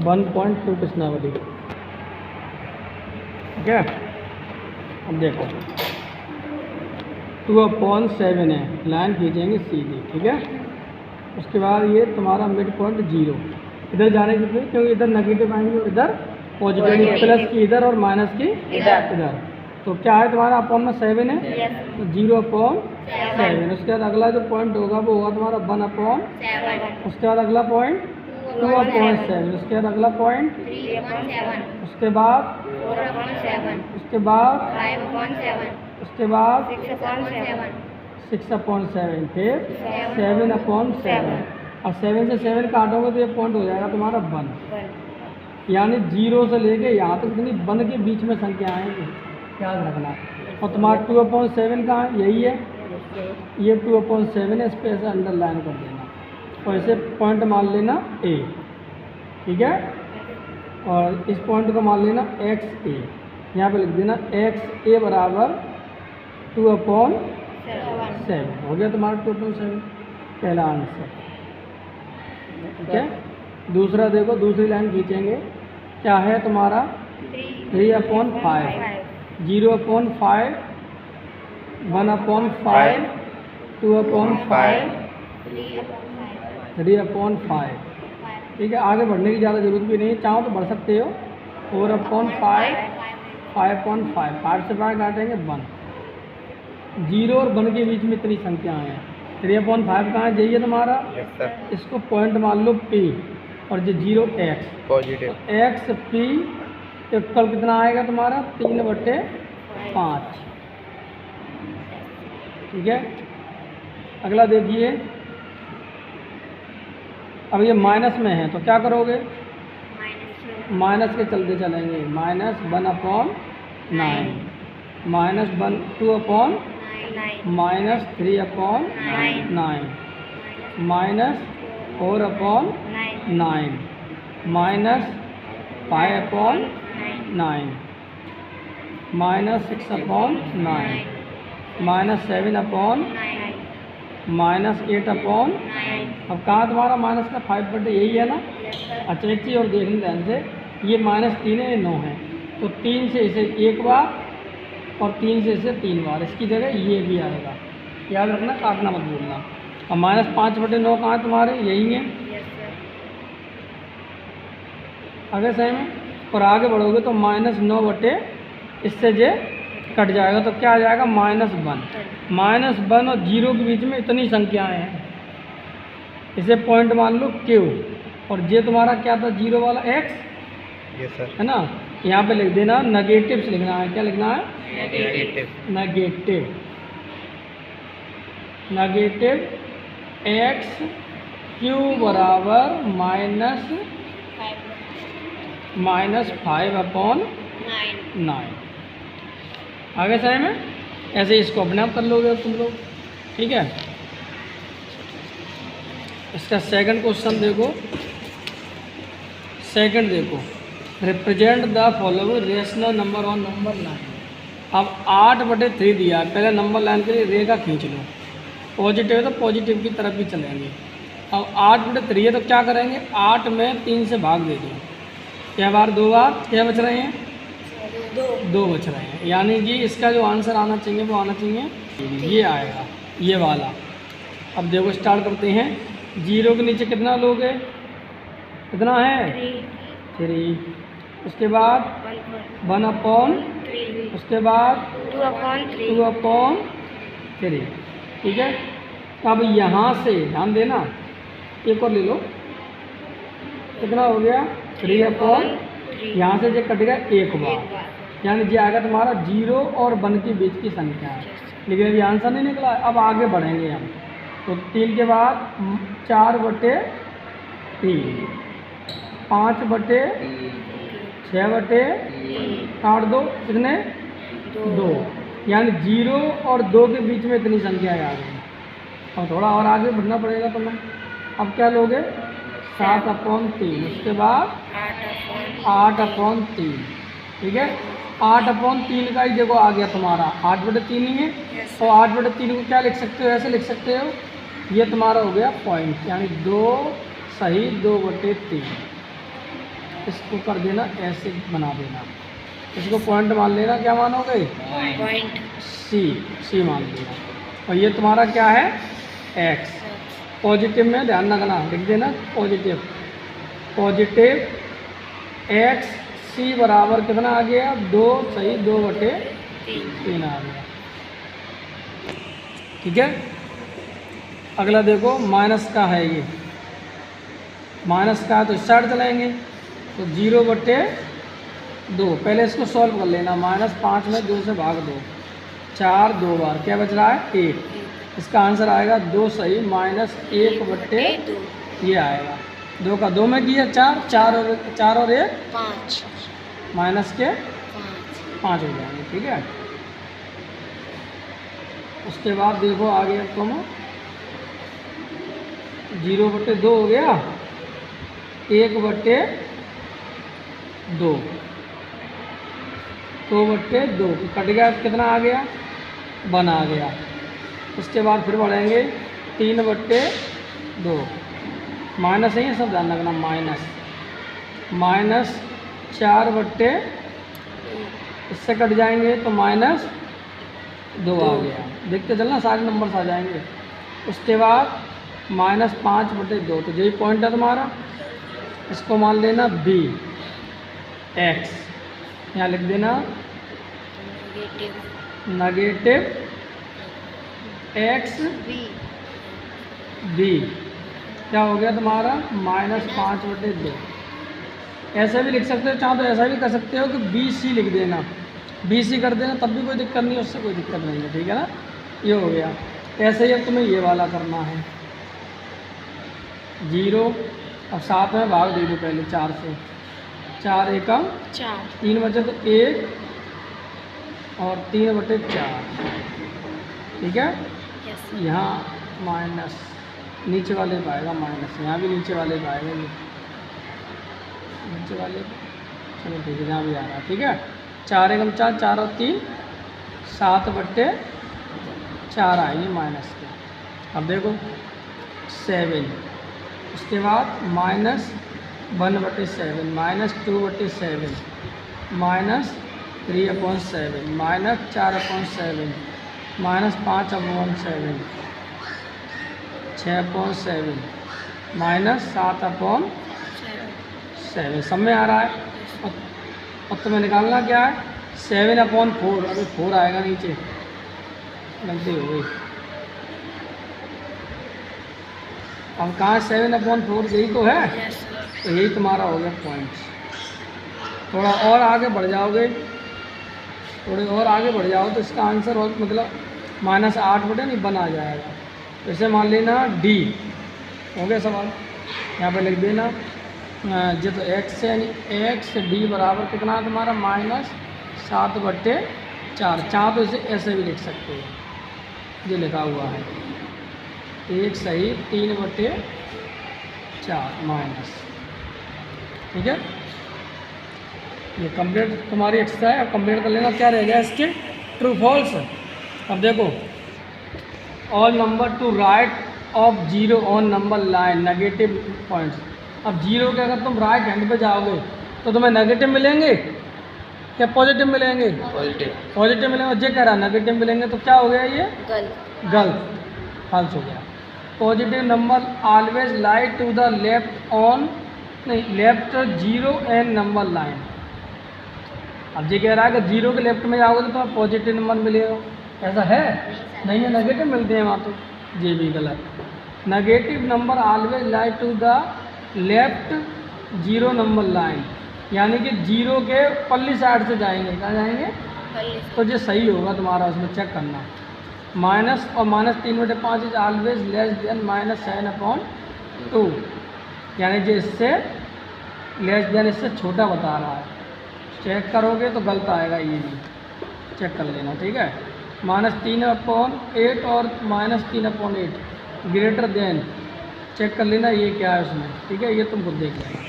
1.2 प्रश्नावली। ठीक है, अब देखो 2/7 है, लाइन खींचेंगे सीधी। ठीक है, उसके बाद ये तुम्हारा मिड पॉइंट 0, इधर जाने की क्योंकि इधर नेगेटिव आएंगे और इधर पॉजिटिव, प्लस की इधर और माइनस की इधर। तो क्या है तुम्हारा अपॉन में 7 है, तो 0/7। उसके बाद अगला जो पॉइंट होगा वो होगा तुम्हारा 1/7। उसके बाद अगला पॉइंट 2/7। उसके बाद अगला पॉइंट 3/7। उसके बाद 4/7। उसके बाद 5/7। उसके बाद 6/7। 6/7, फिर 7/7। और 7 से 7 काटोगे तो ये पॉइंट हो जाएगा तुम्हारा 1। यानी 0 से लेके यहाँ तक इतनी 1 के बीच में संख्या आएंगी, याद रखना। और तुम्हारा 2/7 कहाँ है, यही है, ये 2/7 है, इस पर ऐसे अंडरलाइन कर देना और इसे पॉइंट मान लेना A। ठीक है, और इस पॉइंट को मान लेना XA। यहाँ पे लिख देना XA बराबर 2/7। हो गया तुम्हारा 2/7 पहला आंसर। ठीक है, दूसरा देखो, दूसरी लाइन खींचेंगे, क्या है तुम्हारा 3/5, 0/5, 1/5, 2/5, 3/5। ठीक है, आगे बढ़ने की ज़्यादा जरूरत भी नहीं है, चाहो तो बढ़ सकते हो। 4/5, 5/5, 5 से 5 काटेंगे 1। 0 और 1 के बीच में इतनी संख्याएँ हैं। 3/5 कहाँ है, जाइए तुम्हारा, इसको पॉइंट मान लो P, और जो 0 X positive, x P equal कितना आएगा तुम्हारा 3/5। ठीक है, अगला देखिए, अब ये माइनस में है तो क्या करोगे, माइनस के चलते चलेंगे, -1/9, -2/9, -3/9, -4/9, -5/9, -6/9, -7/9, -8/9। अब कहाँ तुम्हारा माइनस का 5/, यही है ना। अच्छा, एक चीज़ और देखनी ध्यान से, ये -3 है, ये 9 है, तो 3 से इसे एक बार और 3 से इसे 3 बार, इसकी जगह ये भी आएगा, याद रखना, काटना मत भूलना। और -5/9 कहाँ है तुम्हारे, यही है, आगे सेम है। और आगे बढ़ोगे तो -9 इससे जे कट जाएगा, तो क्या आ जाएगा -1। -1 और 0 के बीच में इतनी संख्याएं हैं, इसे पॉइंट मान लो Q। और ये तुम्हारा क्या था, 0 वाला X, यस सर, है ना। यहाँ पे लिख देना, नेगेटिव से लिखना है, क्या लिखना है, नेगेटिव X Q बराबर -5/9। आगे सही में ऐसे इसको अपने आप कर लोगे अब तुम लोग। ठीक है, इसका सेकंड क्वेश्चन देखो, represent the following rational number on number line. अब 8/3 दिया है, पहले नंबर लाइन के लिए रेखा खींच लो, पॉजिटिव है तो पॉजिटिव की तरफ ही चलेंगे। अब 8/3 है तो क्या करेंगे, 8 में 3 से भाग दे दो, क्या बार 2 बार, क्या बच रहे हैं, 2 बच रहे हैं। यानी कि इसका जो आंसर आना चाहिए वो आना चाहिए, ये आएगा, ये वाला। अब देखो स्टार्ट करते हैं, 0 के नीचे कितना लोगे, कितना है 3, उसके बाद 1/, उसके बाद 2/3। ठीक है, अब यहाँ से ध्यान देना, एक और ले लो, कितना हो गया 3/, यहाँ से जो कट गया एक बार, यानी ये आएगा तुम्हारा 0 और 1 के बीच की संख्या है। लेकिन अभी आंसर नहीं निकला, अब आगे बढ़ेंगे हम। तो 3 के बाद 4/3, 5/6 काट दो, कितने 2, यानी 0 और 2 के बीच में इतनी संख्या आ गई। अब थोड़ा और आगे बढ़ना पड़ेगा तुम्हें। अब क्या लोगे 7/3, उसके बाद 8/3। ठीक है, 8/3 का ही देखो आ गया तुम्हारा, 8/3 ही है। तो 8/3 को क्या लिख सकते हो, ऐसे लिख सकते हो, ये तुम्हारा हो गया पॉइंट, यानी 2 सही 2/3। इसको कर देना ऐसे बना देना, इसको पॉइंट मान लेना, क्या मानोगे? पॉइंट सी मान लेना। और ये तुम्हारा क्या है? एक्स। पॉजिटिव में ध्यान रखना, लिख देना पॉजिटिव एक्स सी बराबर कितना आ गया? 2 सही 2/3 आ गया। ठीक है। अगला देखो माइनस का है, ये माइनस का है तो इस साइड चलाएंगे, तो 0/2। पहले इसको सॉल्व कर लेना। -5 में 2 से भाग दो, 4 2 बार, क्या बच रहा है? 1। इसका आंसर आएगा 2 सही -1/2 ये आएगा। 2 का 2 में किया 4, 4 और 1 5 माइनस के 5 हो जाएंगे। ठीक है। उसके बाद देखो आगे अब तुम 0/2 हो गया, 1/2 2/2 कट गया, कितना आ गया? 1 आ गया। उसके बाद फिर बढ़ेंगे 3/2 माइनस है, सब ध्यान रखना, माइनस 4/, इससे कट जाएंगे तो -2 आ गया। देखते चलना सारे नंबर्स आ जाएंगे। उसके बाद -5/2, तो यही पॉइंट है तुम्हारा, इसको मान लेना बी एक्स, यहाँ लिख देना नेगेटिव एक्स बी, क्या हो गया तुम्हारा? -5/2। ऐसे भी लिख सकते हो, चाहो तो ऐसा भी कर सकते हो कि बी सी लिख देना, बी सी कर देना, तब भी कोई दिक्कत नहीं, उससे कोई दिक्कत नहीं है। ठीक है ना, ये हो गया। ऐसे ही अब तुम्हें ये वाला करना है 0, अब 7 में भाग दे दो पहले 4 से, 4 एकम 3 बचे तो 1 और 3/4। ठीक है। यहाँ माइनस नीचे वाले पे आएगा माइनस, यहाँ भी नीचे वाले पे आएगा, ये नीचे वाले, चलो ठीक है, यहाँ भी आ रहा है। ठीक है। 4 एकम 4, 4 और 3 7/4 आएंगे माइनस के। अब देखो 7, उसके बाद -1/7, -2/7, -3/7, -4/7, -5/7, 6/7, -7/7, सब में आ रहा है। और तुम्हें निकालना क्या है? 7/4, अभी 4 आएगा नीचे, गलती हो गई। अब कहाँ 7/4, यही तो है, तो यही तुम्हारा हो गया पॉइंट। थोड़ा और आगे बढ़ जाओगे, थोड़े और आगे बढ़ जाओ तो इसका आंसर हो, मतलब -8/1 आ जाएगा। तो इसे मान लेना डी, हो गया सवाल। यहाँ पे लिख देना जो तो एक्स है, एक्स डी बराबर कितना है तुम्हारा? -7/4। चाह तो इसे ऐसे भी लिख सकते हो, ये लिखा हुआ है 1 सही 3/4 माइनस। ठीक है। ये कंप्लीट तुम्हारी एक्सरसाइज। अब कंप्लीट कर लेना, क्या रह गया इसके? True false. अब देखो all number to right of 0 on number line negative points. अब 0 के अगर तुम राइट हैंड पे जाओगे तो तुम्हें नेगेटिव मिलेंगे क्या पॉजिटिव मिलेंगे? पॉजिटिव मिलेंगे। और ये कह रहा नेगेटिव मिलेंगे, तो क्या हो गया? ये गलत, फॉल्स हो गया। Positive number always lie to the left on, नहीं, लेफ्ट 0 एंड नंबर लाइन। अब ये कह रहा है कि 0 के लेफ्ट में जाओगे तो तुम्हें पॉजिटिव नंबर मिलेगा, ऐसा है? नहीं है, नेगेटिव मिलते हैं वहाँ। तो ये भी गलत। Negative number always lie to the left 0 number line, यानी कि 0 के पल्ली साइड से जाएंगे। कहाँ जाएंगे? तो ये सही होगा तुम्हारा, उसमें चेक करना। माइनस और -3/5 इज ऑलवेज लेस देन -7/2, यानी जो इससे लेस देन, इससे छोटा बता रहा है। चेक करोगे तो गलत आएगा, ये भी चेक कर लेना। ठीक है। -3/8 और -3/8 ग्रेटर देन, चेक कर लेना ये क्या है उसमें। ठीक है, ये तुम खुद देख लेना।